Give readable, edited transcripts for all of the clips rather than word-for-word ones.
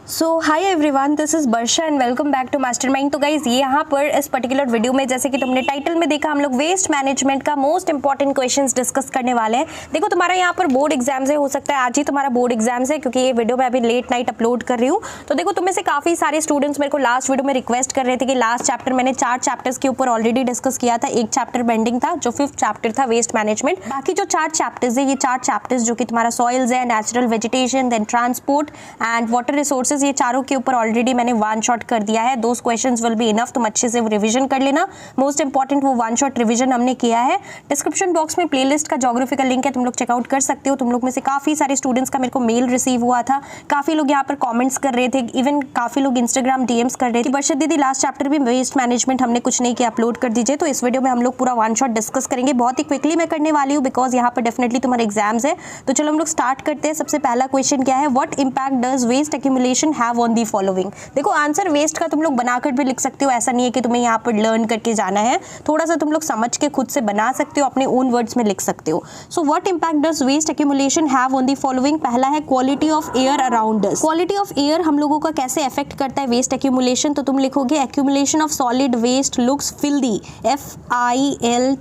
So hi everyone, this is Varsha and welcome back to mastermind. तो guys ये यहाँ पर इस पर्टिकुलर वीडियो में जैसे कि तुमने टाइटल में देखा, हम लोग वेस्ट मैनेजमेंट का मोस्ट इंपॉर्टेंट क्वेश्चंस डिस्कस करने वाले हैं। देखो तुम्हारा यहाँ पर बोर्ड एग्जाम्स है, हो सकता है आज ही तुम्हारा बोर्ड एग्जाम्स है क्योंकि ये वीडियो मैं अभी लेट नाइट अपलोड कर रही हूँ। तो देखो तुम्हें से काफी सारे स्टूडेंट्स मेरे को लास्ट वीडियो में रिक्वेस्ट कर रहे थे कि लास्ट चैप्टर मैंने 4 चैप्टर्स के ऊपर ऑलरेडी डिस्कस किया था, एक चैप्टर पेंडिंग था जो 5th चैप्टर था वेस्ट मैनेजमेंट। बाकी जो 4 चैप्टर्स है, ये 4 चैप्टर्स जो कि तुम्हारा सॉइल्स है, natural vegetation, then transport and water resources, ये चारों के ऊपर ऑलरेडी मैंने वन शॉट कर दिया है। Those questions will be enough, तुम अच्छे से रिवीजन कर लेना। मोस्ट इंपॉर्टेंट वो वन शॉट रिवीजन हमने किया है। डिस्क्रिप्शन बॉक्स में प्लेलिस्ट का ज्योग्राफी का लिंक है, तुम लोग चेकआउट कर सकते हो। तुम लोग में से काफी सारे स्टूडेंट्स का मेरे को मेल रिसीव हुआ था, काफी लोग यहाँ पर कमेंट्स कर रहे थे, इवन काफी लोग इंस्टाग्राम डीएम्स कर रहे थे, वर्षा दीदी लास्ट चैप्टर भी वेस्ट मैनेजमेंट हमने कुछ नहीं किया, अपलोड कर दीजिए। तो इस वीडियो में हम लोग पूरा वन शॉट डिस्कस करेंगे, बहुत ही क्विकली मैं करने वाली हूँ बिकॉज यहाँ पर डेफिनेटली तुम्हारे एग्जाम्स है। तो चलो हम लोग स्टार्ट करते हैं। सबसे पहला क्वेश्चन क्या है, what impact does waste accumulation have on the following. देखो आंसर वेस्ट का तुम लोग बनाकर भी लिख सकते हो, ऐसा नहीं है कि तुम्हें यहाँ पर लर्न करके जाना है, थोड़ा सा तुम लोग समझ के खुद से बना सकते हो, अपने ओन वर्ड्स में लिख सकते हो। So what impact does waste accumulation have on the following. पहला है quality of air around us. Quality of air हम लोगों का कैसे अफेक्ट करता है वेस्ट एक्यूमुलेशन। तो तुम लिखोगे accumulation of solid waste looks filthy, FILTHY,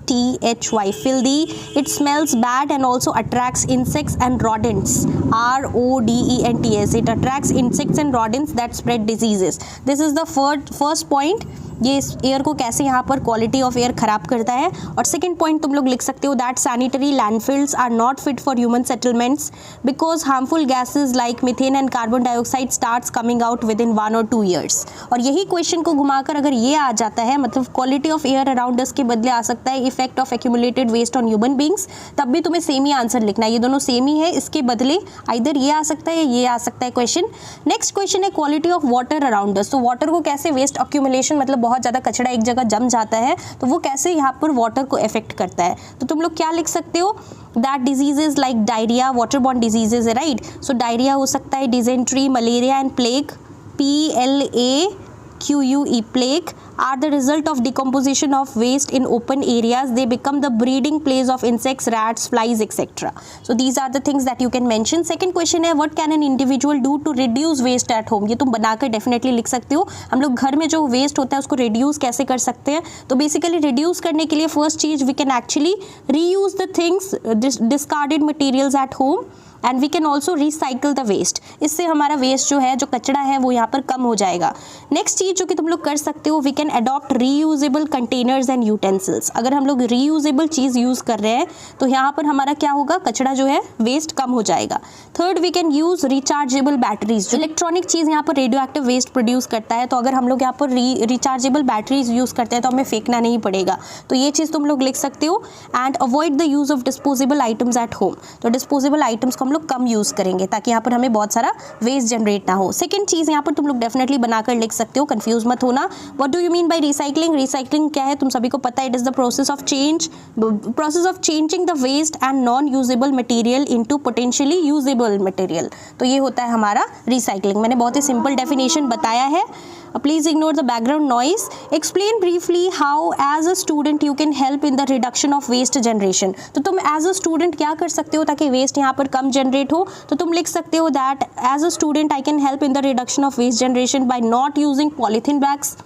filthy. It smells bad and also attracts insects and rodents, RODENTS, it attracts insects and rodents that spread diseases. This is the first point, ये air को कैसे यहाँ पर quality of air खराब करता है। और second point तुम लोग लिख सकते हो that sanitary landfills are not fit for human settlements because harmful gases like methane and carbon dioxide starts coming out within 1 or 2 years। और यही क्वेश्चन को घुमाकर अगर ये आ जाता है, मतलब quality of air around us के बदले आ सकता है effect of accumulated waste on human beings, तब भी तुम्हें सेम ही आंसर लिखना है। ये दोनों सेम ही है, इसके बदले आइदर ये आ सकता है या ये आ सकता है क्वेश्चन। नेक्स्ट क्वेश्चन है quality of water around us. तो वाटर को कैसे वेस्ट एक्यूमुलेशन, मतलब बहुत ज़्यादा कचरा एक जगह जम जाता है, तो वो कैसे यहाँ पर वाटर को इफेक्ट करता है। तो तुम लोग क्या लिख सकते हो, that diseases like diarrhoea, water borne diseases है, राइट। सो डायरिया हो सकता है, dysentery, malaria and plague, PLAQUE, plague are the result of decomposition of waste in open areas. They become the breeding place of insects, rats, flies, etc. So these are the things that you can mention. Second question है what can an individual do to reduce waste at home। ये तुम बनाकर definitely लिख सकते हो। हम लोग घर में जो वेस्ट होता है उसको रिड्यूस कैसे कर सकते हैं। तो बेसिकली रिड्यूस करने के लिए फर्स्ट चीज we can actually reuse the things, discarded materials at home and we can also recycle the waste. इससे हमारा वेस्ट जो है, जो कचरा है, वो यहाँ पर कम हो जाएगा। नेक्स्ट चीज जो कि तुम लोग कर सकते हो, we can adopt reusable containers and utensils. अगर हम लोग रीयूजेबल चीज यूज कर रहे हैं तो यहाँ पर हमारा क्या होगा, कचरा जो है वेस्ट कम हो जाएगा। Third we can use rechargeable batteries. जो इलेक्ट्रॉनिक चीज यहाँ पर रेडियो एक्टिव वेस्ट प्रोड्यूस करता है, तो अगर हम लोग यहाँ पर रिचार्जेबल बैटरीज यूज करते हैं तो हमें फेंकना नहीं पड़ेगा। तो ये चीज तुम लोग लिख सकते हो। And avoid the use of disposable items at home. तो डिस्पोजेबल आइटम्स को हम लोग कम यूज करेंगे ताकि यहाँ पर हमें बहुत सारा वेस्ट जनरेट ना हो। सेकंड चीज यहाँ पर तुम लोग डेफिनेटली बनाकर लिख सकते हो, कंफ्यूज मत होना। What do you mean by recycling. Recycling क्या है तुम सभी को पता है, it is the process of changing the waste and non usable material into potentially usable material. तो ये होता है हमारा रिसाइकलिंग। मैंने बहुत ही सिंपल डेफिनेशन बताया है। Please ignore the background noise. Explain briefly how as a student you can help in the reduction of waste generation. तो तुम as a student क्या कर सकते हो ताकि वेस्ट यहाँ पर कम जनरेट हो। तो तुम लिख सकते हो that as a student I can help in the reduction of waste generation by not using polythene bags।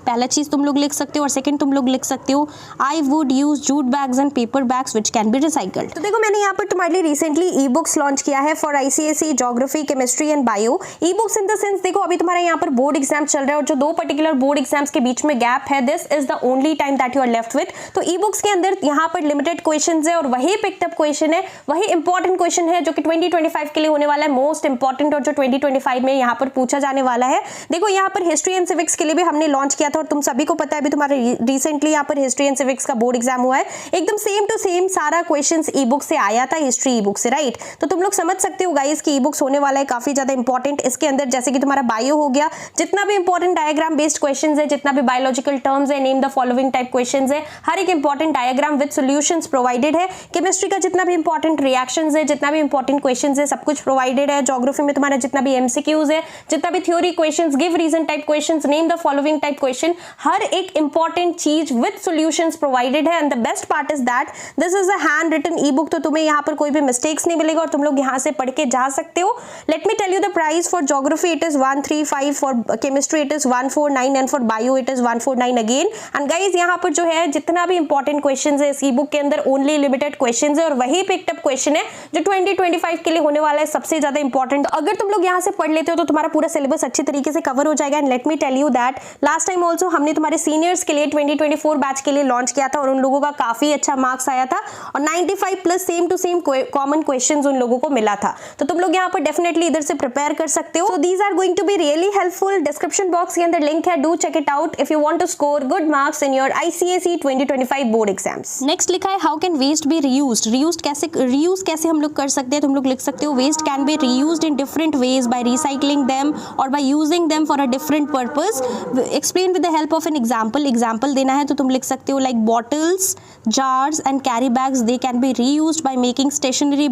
पहला चीज तुम लोग लिख सकते हो। और सेकंड तुम लोग लिख सकते हो I would use jute bags and paper bags which can be recycled. तो देखो मैंने यहाँ पर तुम्हारे लिए रिसेंटली ई बुक्स लॉन्च किया है for ICSE geography, chemistry and bio. E books in the sense, देखो अभी तुम्हारा यहाँ पर बोर्ड एग्जाम चल रहा है और जो 2 पर्टिकुलर बोर्ड एग्जाम्स के बीच में गैप है, this is the only time that you are left with. तो ई बुक्स के अंदर यहाँ पर लिमिटेड क्वेश्चन है और वही पिकअप क्वेश्चन है, वही इंपॉर्टेंट क्वेश्चन है जो कि 2025 के लिए होने वाला है, मोस्ट इंपॉर्टेंट, और जो 2025 में यहाँ पर पूछा जाने वाला है। देखो यहाँ पर हिस्ट्री एंड सिविक्स के लिए भी हमने लॉन्च किया था और तुम सभी को पता है अभी तुम्हारे रिसेंटली यहाँ पर हिस्ट्री एंड सिविक्स का बोर्ड एग्जाम हुआ है, एकदम सेम टू सेम सारा क्वेश्चंस ई बुक से आया था, हिस्ट्री ई बुक से, राइट। तो तुम लोग समझ सकते हो गाइस कि ई बुक्स होने वाला है काफी ज्यादा इंपॉर्टेंट। इसके अंदर जैसे कि तुम्हारा बायो हो गया, जितना भी इंपॉर्टेंट डायग्राम बेस्ड क्वेश्चंस है, जितना भी बायोलॉजिकल टर्म्स है, name the following type questions है, हर एक important diagram with solutions provided है। केमिस्ट्री का जितना भी इंपॉर्टेंट रिएक्शंस है, जितना भी इंपॉर्टेंट क्वेश्चंस है, सब कुछ प्रोवाइडेड है। ज्योग्राफी में तुम्हारा जितना भी MCQs है, जितना भी theory questions, give reason type questions, name the following type question question, हर एक इंपॉर्टेंट चीज विद सॉल्यूशंस प्रोवाइडेड है, and the best part is that this is a hand written e book, तो तुम्हें यहाँ पर कोई भी मिस्टेक्स नहीं मिलेगा और तुम लोग यहाँ से पढ़ के जा सकते हो. Let me tell you the price. For geography it is 135, for chemistry it is 149, and for bio it is 149 again. And guys यहाँ पर जो है जितना भी इंपॉर्टेंट क्वेश्चन है इस ई बुक के अंदर ओनली लिमिटेड क्वेश्चन है, और वही पिक्ड अप क्वेश्चन है जो 2025 के लिए होने वाला है सबसे ज्यादा इंपॉर्टेंट. अगर तुम लोग यहाँ से पढ़ लेते हो तो तुम्हारा पूरा सिलेबस अच्छी तरीके से कवर हो जाएगा. And let me tell you that last time also हमने तुम्हारे सीनियर्स के लिए 2024 बैच के लिए लॉन्च किया था और उन लोगों का काफी अच्छा मार्क्स आया था और 95 plus same to same common questions उन लोगों को मिला था. तो तुम लोग यहाँ पर डेफिनेटली इधर से प्रिपेयर कर सकते हो. So these are going to be really helpful. Description box के अंदर लिंक है, do check it out if you want to score good marks in your ICSE 2025 board exams. Next लिखा है how can waste be reused. Reuse कैसे हम लोग कर सकते हैं. तुम लोग लिख सकते हो waste can be reused in different ways by recycling them और by using them for a different purpose. Explain with the help of an example. Example देना है तो तुम लिख सकते हो like bottles, jars and carry bags, they can be reused by making stationery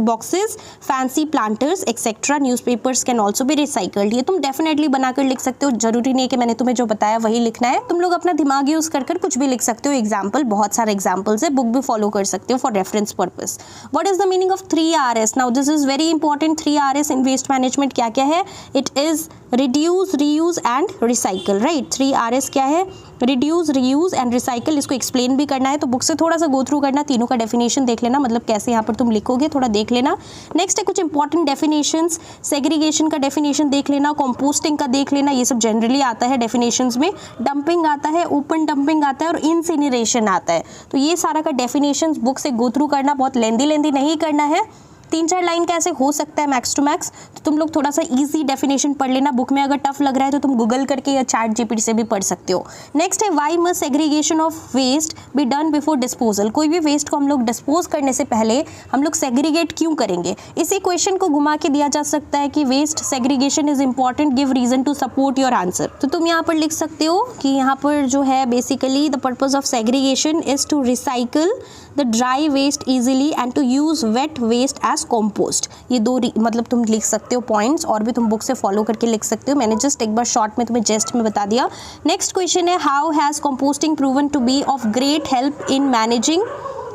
boxes, fancy planters etc. Newspapers can also be recycled. ये तुम definitely बनाकर लिख सकते हो. जरूरी नहीं है कि मैंने तुम्हें जो बताया वही लिखना है. तुम लोग अपना दिमाग यूज कर कुछ भी लिख सकते हो. एग्जाम्पल बहुत सारे एग्जाम्पल्स है, बुक भी फॉलो कर सकते हो for reference purpose. What is the meaning of 3Rs? Now this is very important. 3Rs in waste management क्या क्या है? It is reduce, reuse and recycle. Right, 3Rs क्या है? Reduce, reuse and recycle. इसको explain भी करना है तो बुक से थोड़ा सा गो थ्रू करना, तीनों का डेफिनेशन देख लेना, मतलब कैसे यहाँ पर तुम लिखोगे थोड़ा देख लेना. नेक्स्ट है कुछ इंपॉर्टेंट डेफिनेशंस. सेग्रीगेशन का डेफिनेशन देख लेना, कंपोस्टिंग का देख लेना, ये सब जनरली आता है डेफिनेशंस में. डंपिंग आता है, ओपन डंपिंग आता है और इंसिनरेशन आता है. तो ये सारा का डेफिनेशंस बुक से गो थ्रू करना, बहुत लेंदी नहीं करना है. 3-4 लाइन का ऐसे हो सकता है मैक्स टू मैक्स. तो तुम लोग थोड़ा सा इजी डेफिनेशन पढ़ लेना. बुक में अगर टफ लग रहा है तो तुम गूगल करके या चैट जीपीटी से भी पढ़ सकते हो. नेक्स्ट है why must segregation of waste be done before disposal. कोई भी वेस्ट को हम लोग डिस्पोज करने से पहले हम लोग सेग्रीगेट क्यों करेंगे. इसी क्वेश्चन को घुमा के दिया जा सकता है कि waste segregation is important, give reason to support your answer. तो तुम यहाँ पर लिख सकते हो कि यहाँ पर जो है basically the purpose of segregation is to recycle the dry waste easily and to use wet waste as compost. ये दो मतलब तुम लिख सकते हो पॉइंट्स, और भी तुम बुक से फॉलो करके लिख सकते हो. मैंने जस्ट एक बार शॉर्ट में तुम्हें जेस्ट में बता दिया. नेक्स्ट क्वेश्चन है how has composting proven to be of great help in managing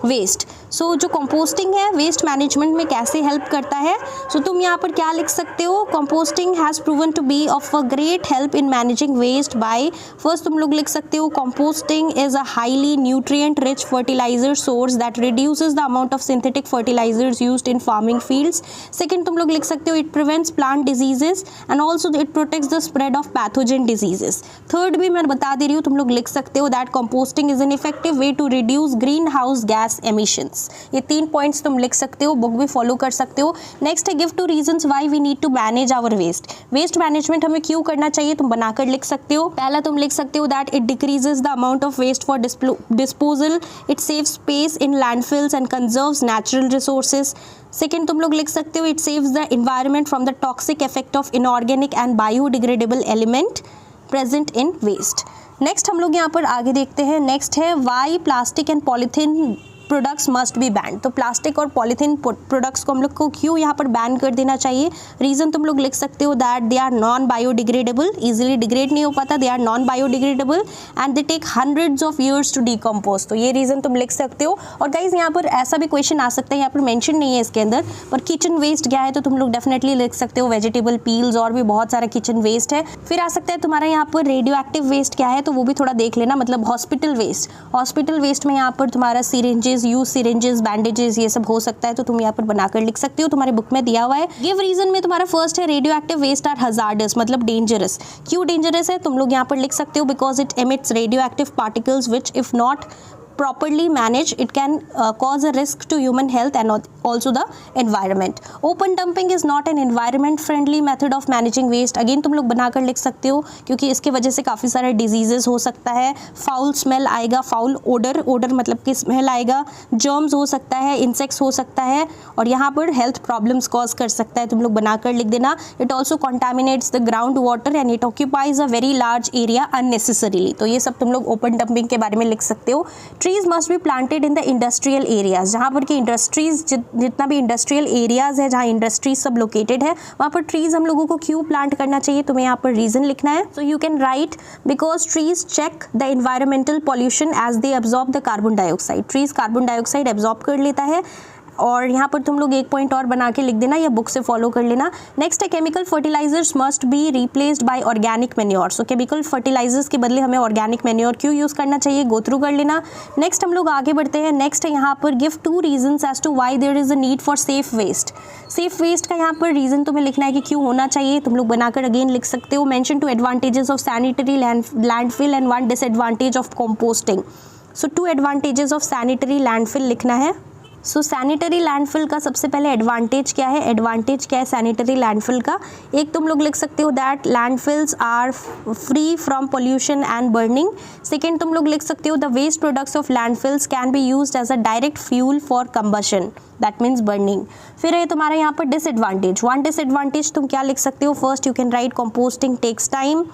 waste. So जो कंपोस्टिंग है वेस्ट मैनेजमेंट में कैसे हेल्प करता है. सो तुम यहाँ पर क्या लिख सकते हो, composting has proven to be of a great help in managing waste by. First तुम लोग लिख सकते हो composting is a highly nutrient rich fertiliser source that reduces the amount of synthetic fertilisers used in farming fields. Second तुम लोग लिख सकते हो it prevents plant diseases and also it protects the spread of pathogen diseases. Third भी मैं बता दे रही हूँ, तुम लोग लिख सकते हो that composting is an effective way to reduce greenhouse gas emissions. ये 3 पॉइंट्स तुम लिख सकते हो, बुक भी फॉलो कर सकते हो. नेक्स्ट है give 2 reasons why we need to manage our waste. Waste management हमें क्यों करना चाहिए, तुम बनाकर लिख सकते हो. पहला तुम लिख सकते हो that it decreases the amount of waste for disposal, it saves space in landfills and conserves natural resources. Second तुम लोग लिख सकते हो it saves the environment from the toxic effect of inorganic and biodegradable element present in waste. Next हम लोग यहाँ पर आगे देखते हैं. नेक्स्ट है why plastic and polythene products must be ban. तो प्लास्टिक और पॉलीथीन प्रोडक्ट्स को हम लोग को क्यों यहाँ पर बैन कर देना चाहिए. रीज़न तुम लोग लिख सकते हो that they are non biodegradable, easily degrade नहीं हो पाता, they are non biodegradable and they take hundreds of years to decompose. तो ये रीज़न तुम लिख सकते हो. और गाइज यहाँ पर ऐसा भी क्वेश्चन आ सकता है, यहाँ पर मेंशन नहीं है इसके अंदर, पर किचन वेस्ट क्या है तो तुम लोग डेफिनेटली लिख सकते हो वेजिटेबल पील्स, और भी बहुत सारा किचन वेस्ट है. फिर आ सकता है तुम्हारा यहाँ पर रेडियो एक्टिव वेस्ट क्या है, तो वो भी थोड़ा देख लेना, मतलब हॉस्पिटल वेस्ट. हॉस्पिटल वेस्ट में यहाँ पर तुम्हारा सीरेंजेस, यूज सिरिंजेस, बैंडेजेस, ये सब हो सकता है, तो तुम यहाँ पर बनाकर लिख सकते हो, तुम्हारे बुक में दिया हुआ है. गिव रीजन में तुम्हारा फर्स्ट है radioactive waste are hazardous, मतलब डेंजरस. क्यों डेंजरस है तुम लोग यहाँ पर लिख सकते हो because it emits radioactive particles which if not properly managed it can cause a risk to human health and also the environment. Open dumping is not an environment friendly method of managing waste. again तुम लोग बनाकर लिख सकते हो क्योंकि इसके वजह से काफ़ी सारे diseases हो सकता है. फाउल स्मेल आएगा, फाउल ओडर मतलब कि स्मेल आएगा, जर्म्स हो सकता है, इंसेक्ट्स हो सकता है, और यहाँ पर हेल्थ प्रॉब्लम्स कॉज कर सकता है. तुम लोग बनाकर लिख देना. It also contaminates the ground water and it occupies a very large area unnecessarily. तो ये सब तुम लोग ओपन डंपिंग के बारे में लिख सकते हो. Trees must be planted in the industrial areas, जहाँ पर कि इंडस्ट्रीज जितना भी इंडस्ट्रियल एरियाज है, जहाँ इंडस्ट्रीज सब लोकेटेड है, वहाँ पर ट्रीज हम लोगों को क्यों प्लांट करना चाहिए, तुम्हें यहाँ पर रीजन लिखना है. So you can write because trees check the environmental pollution as they absorb the carbon dioxide. Trees carbon dioxide absorb कर लेता है. और यहाँ पर तुम लोग एक पॉइंट और बना के लिख देना या बुक से फॉलो कर लेना. नेक्स्ट है chemical fertilisers must be replaced by organic manure. So chemical fertilisers के बदले हमें ऑर्गेनिक मैन्योर क्यों यूज़ करना चाहिए, गो थ्रू कर लेना. नेक्स्ट हम लोग आगे बढ़ते हैं. नेक्स्ट है यहाँ पर give 2 reasons as to why there is a need for safe waste. Safe waste का यहाँ पर रीजन तुम्हें लिखना है कि क्यों होना चाहिए. तुम लोग बनाकर अगेन लिख सकते हो. Mention 2 advantages of sanitary landfill and 1 disadvantage of composting. So 2 advantages of sanitary landfill लिखना है. सो सैनिटरी लैंडफिल का सबसे पहले एडवांटेज क्या है, एडवांटेज क्या है सैनिटरी लैंडफिल का. एक तुम लोग लिख सकते हो that landfills are free from pollution and burning. Second तुम लोग लिख सकते हो the waste products of landfills can be used as a direct fuel for combustion, that means burning. फिर है तुम्हारा यहाँ पर डिसएडवांटेज. 1 डिसएडवांटेज तुम क्या लिख सकते हो, first you can write composting takes time.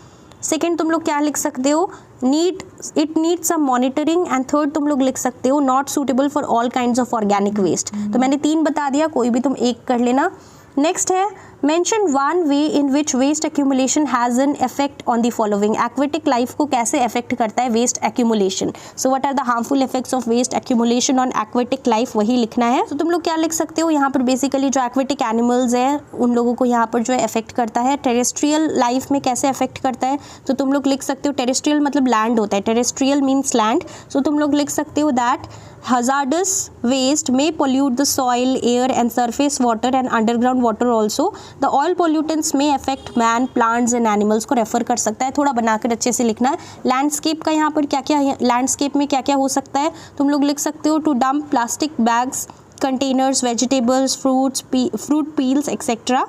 Second तुम लोग क्या लिख सकते हो, it needs some monitoring. And third तुम लोग लिख सकते हो not suitable for all kinds of organic waste. तो मैंने 3 बता दिया, कोई भी तुम एक कर लेना. नेक्स्ट है mention 1 way in which waste accumulation has an effect on the following. Aquatic life को कैसे इफेक्ट करता है waste accumulation. So what are the harmful effects of waste accumulation on aquatic life, वही लिखना है. तो तुम लोग क्या लिख सकते हो यहाँ पर, बेसिकली जो एक्वेटिक एनिमल्स है उन लोगों को यहाँ पर जो है इफेक्ट करता है. टेरेस्ट्रियल लाइफ में कैसे इफेक्ट करता है, तो तुम लोग लिख सकते हो टेरेस्ट्रियल मतलब लैंड होता है, टेरेस्ट्रियल मीन्स लैंड. सो तुम लोग लिख सकते हो that hazardous waste may pollute the soil, air and surface water and underground water also. The oil pollutants may affect man, plants and animals को रेफर कर सकता है. थोड़ा बनाकर अच्छे से लिखना है. लैंडस्केप का यहाँ पर क्या क्या, लैंडस्केप में क्या क्या हो सकता है, तुम लोग लिख सकते हो to dump plastic bags, containers, vegetables, fruit peels etc.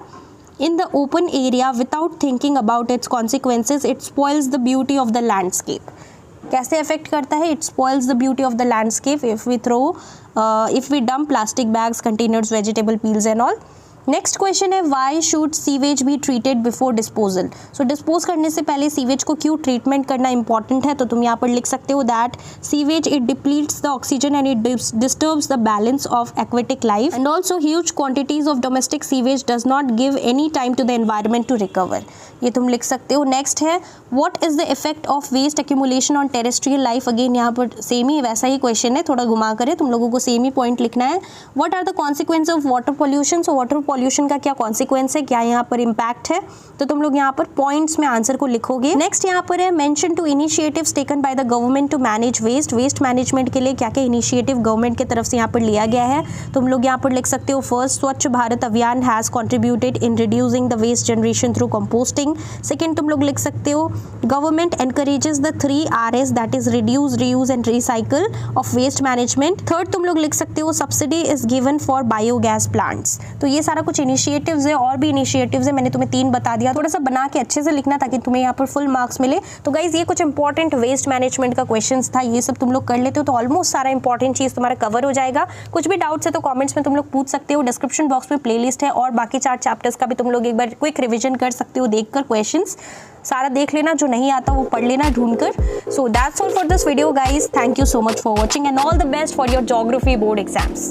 in the open area without thinking about its consequences. It spoils the beauty of the landscape. कैसे अफेक्ट करता है, it spoils the beauty of the landscape if we dump plastic bags, containers, vegetable peels and all. Next question है why should sewage be treated before disposal. So dispose करने से पहले sewage को क्यों treatment करना important है, तो तुम यहाँ पर लिख सकते हो that sewage it depletes the oxygen and it disturbs the balance of aquatic life and also huge quantities of domestic sewage does not give any time to the environment to recover. ये तुम लिख सकते हो. Next है what is the effect of waste accumulation on terrestrial life. Again यहाँ पर same ही वैसा ही question है, थोड़ा घुमा कर तुम लोगों को सेम ही पॉइंट लिखना है. What are the consequence of water pollution. So water pollution का क्या कॉन्सिक्वेंस है, क्या यहाँ पर इम्पैक्ट है, तो तुम लोग यहाँ पर पॉइंट्स में आंसर को लिखोगे. नेक्स्ट यहाँ पर है mention 2 initiatives taken by the government to manage waste. Waste management के लिए क्या क्या इनिशिएटिव गवर्नमेंट की तरफ से यहाँ पर लिया गया है, तुम लोग यहाँ पर लिख सकते हो. First Swachh Bharat Abhiyan has contributed in reducing the waste generation through composting. Second तुम लोग लिख सकते हो government encourages the 3 Rs that is reduce, reuse and recycle of waste management. Third तुम लोग लिख सकते हो subsidy is given for biogas plants. तो ये सारा कुछ इनिशिएटिव्स है, और भी इनिशिएटिव्स है, मैंने तुम्हें 3 बता दिया. थोड़ा सा बना के अच्छे से लिखना ताकि तुम्हें यहाँ पर फुल मार्क्स मिले. तो गाइज ये कुछ इंपॉर्टेंट वेस्ट मैनेजमेंट का क्वेश्चंस था, ये सब तुम लोग कर लेते हो तो ऑलमोस्ट सारा इंपॉर्टेंट चीज तुम्हारा कवर हो जाएगा. कुछ भी डाउट्स है तो कमेंट्स में तुम लोग पूछ सकते हो. डिस्क्रिप्शन बॉक्स में प्लेलिस्ट है और बाकी 4 चैप्टर्स का भी तुम लोग एक बार क्विक रिविजन कर सकते हो देखकर. क्वेश्चंस सारा देख लेना, जो नहीं आता वो पढ़ लेना ढूंढकर. So that's all for this video guys. Thank you so much for watching and all the best for your geography board exams.